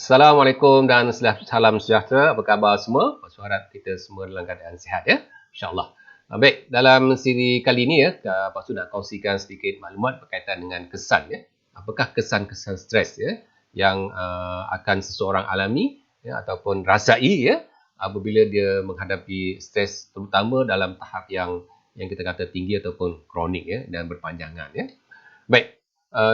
Assalamualaikum dan salam sejahtera. Apa khabar semua? Saya harap kita semua dalam keadaan sihat ya. InsyaAllah. Baik, dalam siri kali ini ya, Pak Su nak kongsikan sedikit maklumat berkaitan dengan kesan ya. Apakah kesan-kesan stres ya yang akan seseorang alami ya ataupun rasai ya apabila dia menghadapi stres, terutama dalam tahap yang kita kata tinggi ataupun kronik ya dan berpanjangan ya. Baik,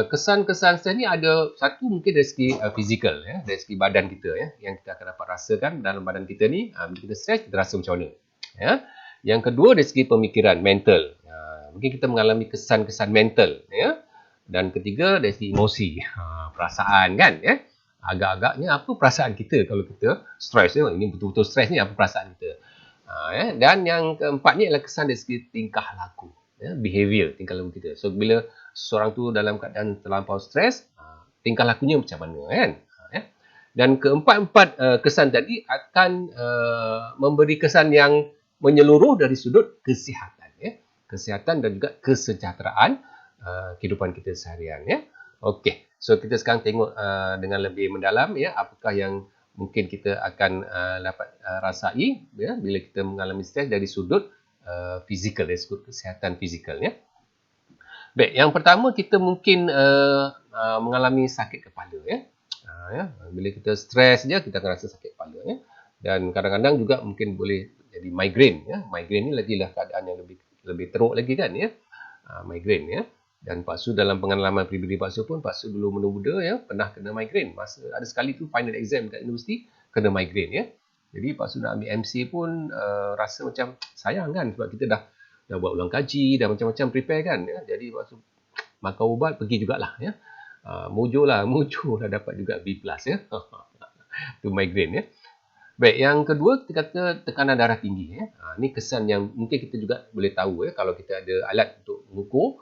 kesan-kesan stres ni ada satu mungkin dari segi fizikal ya, dari segi badan kita ya, yang kita akan dapat rasakan dalam badan kita ni bila kita stres kita rasa macam mana ya. Yang kedua dari segi pemikiran, mental. Mungkin kita mengalami kesan-kesan mental ya. Dan ketiga dari segi emosi, perasaan kan ya. Agak-agaknya apa perasaan kita kalau kita stres ya, ini betul-betul stres ni, apa perasaan kita. Ya. Dan yang keempat ni adalah kesan dari segi tingkah laku ya, behavior, tingkah laku kita. So bila seorang tu dalam keadaan terlampau stres, tingkah lakunya macam mana kan? Ya. Dan keempat-empat kesan tadi akan memberi kesan yang menyeluruh dari sudut kesihatan ya. Kesihatan dan juga kesejahteraan kehidupan kita seharian ya. Okey. So kita sekarang tengok dengan lebih mendalam ya, apakah yang mungkin kita akan dapat rasai ya bila kita mengalami stres dari sudut fizikal, dari sudut kesihatan fizikal ya. Baik, yang pertama kita mungkin mengalami sakit kepala ya. Bila kita stres je kita akan rasa sakit kepala ya. Dan kadang-kadang juga mungkin boleh jadi migraine ya. Migraine ni lagilah keadaan yang lebih teruk lagi kan ya. Migraine ya. Dan Pak Su dalam pengalaman peribadi Pak Su pun, Pak Su dulu muda-muda ya pernah kena migraine. Masa ada sekali tu final exam kat universiti kena migraine ya. Jadi Pak Su nak ambil MC pun rasa macam sayang kan, sebab kita dah buat ulang kaji, dah macam-macam prepare kan ya. Jadi Pak Su makan ubat pergi jugalah ya. Mujur lah dapat juga B+ ya. Tu migraine ya. Baik, yang kedua kita kata tekanan darah tinggi ya. Ni kesan yang mungkin kita juga boleh tahu ya, kalau kita ada alat untuk mengukur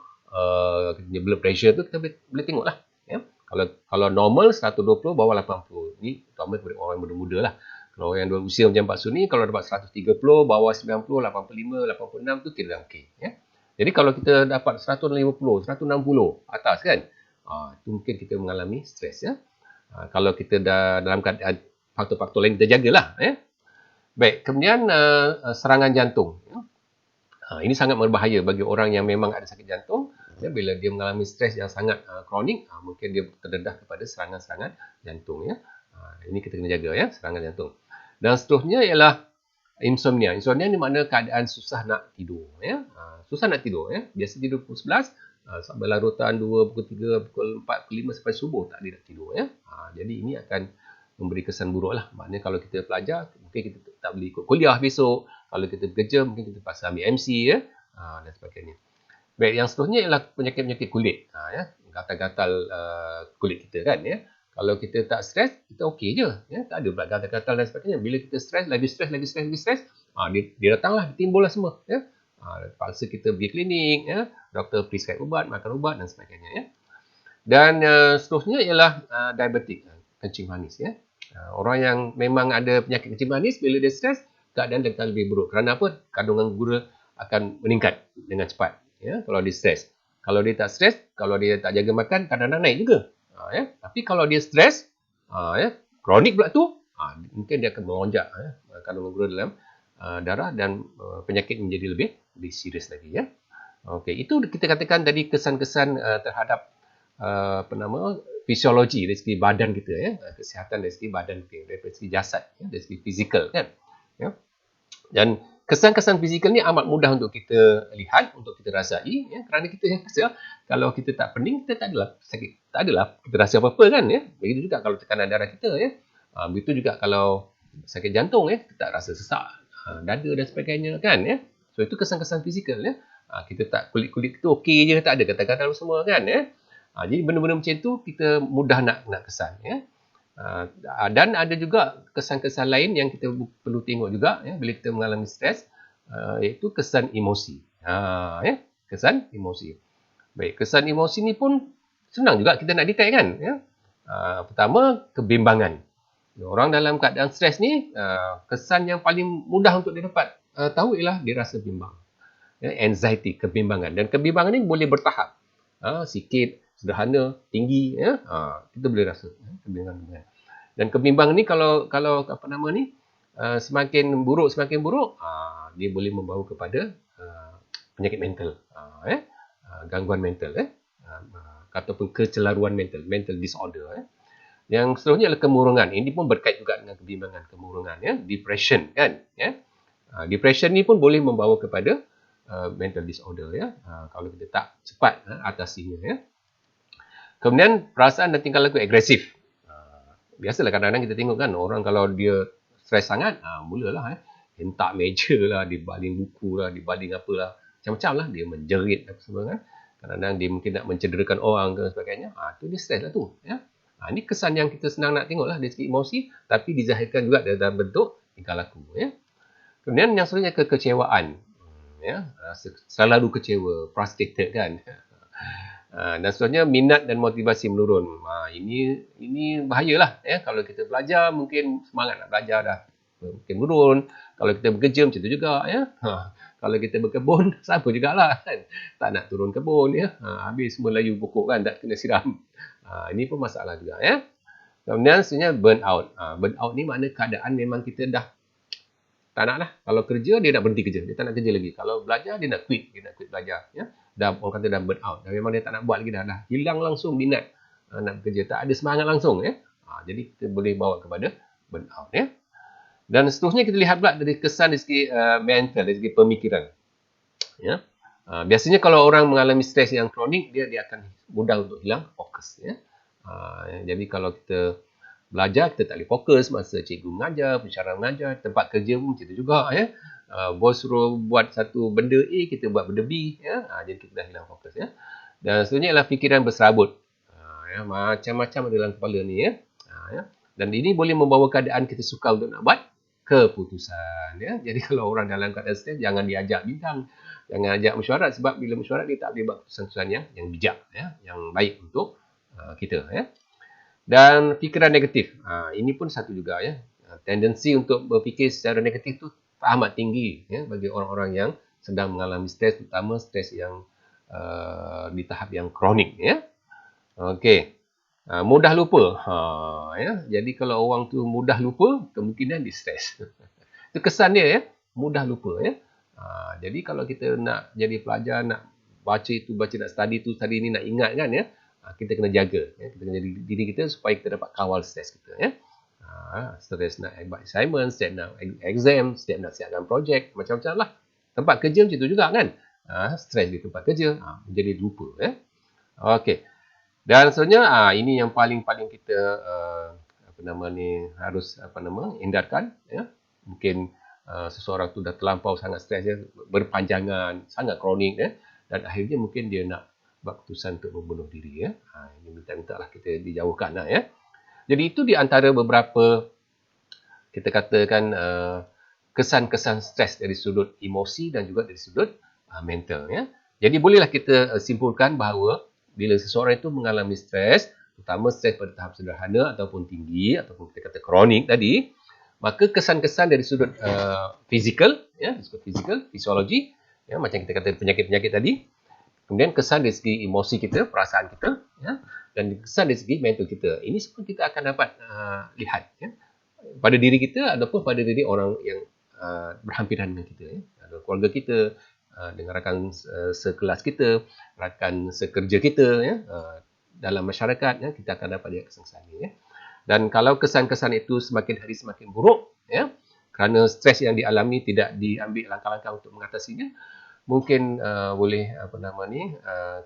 blood pressure tu kita boleh tengoklah ya. Kalau normal 120 bawah 80. Ni terutama kepada orang muda-muda lah. Kalau yang usia macam Pak Su ni, kalau dapat 130 bawah 90, 85, 86 tu kira dah okey ya. Jadi kalau kita dapat 150, 160 atas kan, itu mungkin kita mengalami stres ya. Kalau kita dah dalam keadaan faktor-faktor lain kita jagalah ya. Baik, kemudian serangan jantung ya. Ini sangat berbahaya bagi orang yang memang ada sakit jantung ya. Bila dia mengalami stres yang sangat kronik, mungkin dia terdedah kepada serangan-serangan jantung ya. Ini kita kena jaga ya, serangan jantung. Dan seterusnya ialah insomnia. Insomnia ni makna keadaan susah nak tidur ya. Susah nak tidur ya. Biasa tidur pukul 11, sampai larutan 2, pukul 3, pukul 4, pukul 5 sampai subuh tak boleh nak tidur ya. Jadi ini akan memberi kesan buruk lah. Maknanya kalau kita pelajar, mungkin kita tak boleh ikut kuliah besok. Kalau kita bekerja, mungkin kita pasal ambil MC ya, dan sebagainya. Baik, yang seterusnya ialah penyakit-penyakit kulit ya. Gatal-gatal kulit kita kan ya. Kalau kita tak stres, kita okey je ya. Tak ada pula gatal-gatal dan sebagainya. Bila kita stres, lagi stres, dia datanglah, timbullah semua ya. Paksa kita pergi klinik ya, doktor prescribe ubat, makan ubat dan sebagainya ya. Dan seterusnya ialah diabetik, kencing manis ya. Orang yang memang ada penyakit kencing manis, bila dia stres, keadaan dia akan lebih buruk. Kerana apa? Kandungan gula akan meningkat dengan cepat ya kalau dia stres. Kalau dia tak stres, kalau dia tak jaga makan, kadang-kadang naik juga. Ya. Tapi kalau dia stres, ya, kronik pula tu, mungkin dia akan melonjak ya, kandungan gula dalam darah dan penyakit menjadi lebih serius lagi ya. Okey, itu kita katakan tadi kesan-kesan terhadap fisiologi dari segi badan kita ya, kesihatan dari segi badan kita, dari segi jasad ya, dari segi fizikal kan ya. Dan kesan-kesan fizikal ni amat mudah untuk kita lihat, untuk kita rasai ya, kerana kita yang rasa kalau kita tak pening kita tak adalah sakit, tak adalah kita rasa apa-apa kan ya. Begitu juga kalau tekanan darah kita ya. Begitu juga kalau sakit jantung ya, kita tak rasa sesak dada dan sebagainya kan ya. So itu kesan-kesan fizikal ya. Kita tak kulit-kulit kita okey je, tak ada gatal-gatal semua kan ya. Jadi benda-benda macam tu kita mudah nak kesan ya. Dan ada juga kesan-kesan lain yang kita perlu tengok juga ya, bila kita mengalami stres, iaitu kesan emosi. Ya, kesan emosi. Baik, kesan emosi ni pun senang juga kita nak detect kan ya. Pertama, kebimbangan. Orang dalam keadaan stres ni, kesan yang paling mudah untuk dia dapat tahu ialah dia rasa bimbang. Ya, anxiety, kebimbangan. Dan kebimbangan ni boleh bertahap. Sikit, sederhana, tinggi ya. Kita boleh rasa kebimbangan. Dan kebimbangan ni kalau apa nama ni semakin buruk dia boleh membawa kepada penyakit mental, gangguan mental, ataupun kecelaruan mental disorder. Yang seterusnya adalah kemurungan. Ini pun berkait juga dengan kebimbangan, kemurungan, depression kan, depression ni pun boleh membawa kepada mental disorder, kalau kita tak cepat atasinya. Kemudian perasaan dan tingkah laku agresif. Biasalah kadang-kadang kita tengok kan orang kalau dia stres sangat, mulalah hentak meja lah, dibaling buku lah, dibaling apalah, macam-macam lah, dia menjerit apa semua kan. Kadang-kadang dia mungkin nak mencederakan orang dan sebagainya. Tu dia stres lah tu. Ini kesan yang kita senang nak tengok lah dari segi emosi, tapi dizahirkan juga dalam bentuk tingkah laku. Kemudian yang seterusnya kekecewaan. Selalu kecewa, frustrated kan. Dan seterusnya minat dan motivasi menurun. Ini bahayalah. Kalau kita belajar, mungkin semangat nak belajar dah mungkin menurun. Kalau kita bekerja macam tu juga. Kalau kita berkebun, sama jugalah kan. Tak nak turun kebun. Habis semua layu pokok kan, tak kena siram. Ini pun masalah juga. Kemudian sebenarnya burnout. Burnout ni makna keadaan memang kita dah tak nak lah. Kalau kerja, dia nak berhenti kerja. Dia tak nak kerja lagi. Kalau belajar, dia nak quit. Dia nak quit belajar. Orang kata dah burnout. Dan memang dia tak nak buat lagi dah. Hilang langsung minat nak bekerja. Tak ada semangat langsung. Jadi kita boleh bawa kepada burnout. Dan seterusnya kita lihat pula dari kesan dari segi mental, dari segi pemikiran. Biasanya kalau orang mengalami stres yang kronik, dia akan mudah untuk hilang fokus. Jadi kalau kita belajar, kita tak boleh fokus masa cikgu mengajar, pensyarah mengajar, tempat kerja pun macam tu juga. Bos suruh buat satu benda A, kita buat benda B. Jadi kita dah hilang fokus. Dan seterusnya adalah fikiran berserabut. Macam-macam ada dalam kepala ni. Dan ini boleh membawa keadaan kita sukar untuk nak buat keputusan. Jadi kalau orang dalam keadaan stres, jangan diajak bincang. Jangan ajak mesyuarat, sebab bila mesyuarat dia tak boleh buat keputusan yang bijak, yang baik untuk kita. Dan fikiran negatif. Ini pun satu juga. Tendensi untuk berfikir secara negatif tu amat tinggi bagi orang-orang yang sedang mengalami stres, terutama stres yang di tahap yang kronik. Okey. Mudah lupa. Jadi kalau orang tu mudah lupa, kemungkinan dia stres. Itu kesan dia. Mudah lupa. Jadi kalau kita nak jadi pelajar, nak baca itu, nak study itu, study ini, nak ingat kan, kita kena jaga. Kita kena jadi diri kita supaya kita dapat kawal stres kita. Stres nak buat assignment, stres nak exam, stres nak siapkan projek, macam-macam lah. Tempat kerja macam tu juga kan. Stres di tempat kerja, menjadi lupa. Okey. Dan sebenarnya ini yang paling-paling kita harus hindarkan. Mungkin seseorang tu dah terlampau sangat stres, berpanjangan, sangat kronik, dan akhirnya mungkin dia nak buat keputusan untuk membunuh diri. Ini minta-minta lah kita dijauhkan lah. Jadi itu di antara beberapa kita katakan kesan-kesan stres dari sudut emosi dan juga dari sudut mental. Jadi bolehlah kita simpulkan bahawa bila seseorang itu mengalami stres, terutama stres pada tahap sederhana ataupun tinggi, ataupun kita kata kronik tadi, maka kesan-kesan dari sudut fizikal, fisiologi, macam kita kata penyakit-penyakit tadi, kemudian kesan dari segi emosi kita, perasaan kita, dan kesan dari segi mental kita. Ini semua kita akan dapat lihat pada diri kita ataupun pada diri orang yang berhampiran dengan kita. Keluarga kita, dengan rakan sekelas kita, rakan sekerja kita, dalam masyarakat, kita akan dapat lihat kesan-kesan ini. Dan kalau kesan-kesan itu semakin hari semakin buruk, kerana stres yang dialami tidak diambil langkah-langkah untuk mengatasinya, mungkin boleh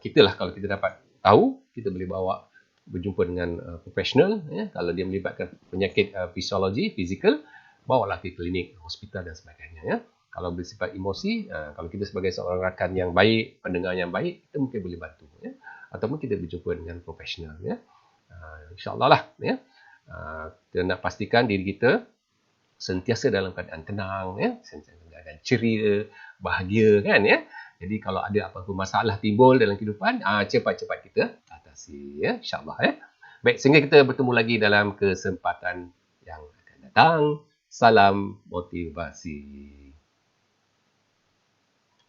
kita lah, kalau kita dapat tahu, kita boleh bawa berjumpa dengan profesional. Kalau dia melibatkan penyakit fisiologi, fizikal, bawalah ke klinik, hospital dan sebagainya. Kalau bersifat emosi, kalau kita sebagai seorang rakan yang baik, pendengar yang baik, kita mungkin boleh bantu. Ataupun kita berjumpa dengan profesional. InsyaAllah lah. Kita nak pastikan diri kita sentiasa dalam keadaan tenang, sentiasa dalam keadaan ceria, bahagia kan. Jadi kalau ada apa-apa masalah timbul dalam kehidupan, cepat-cepat kita atasi, insyaAllah. Baik, sehingga kita bertemu lagi dalam kesempatan yang akan datang. Salam motivasi.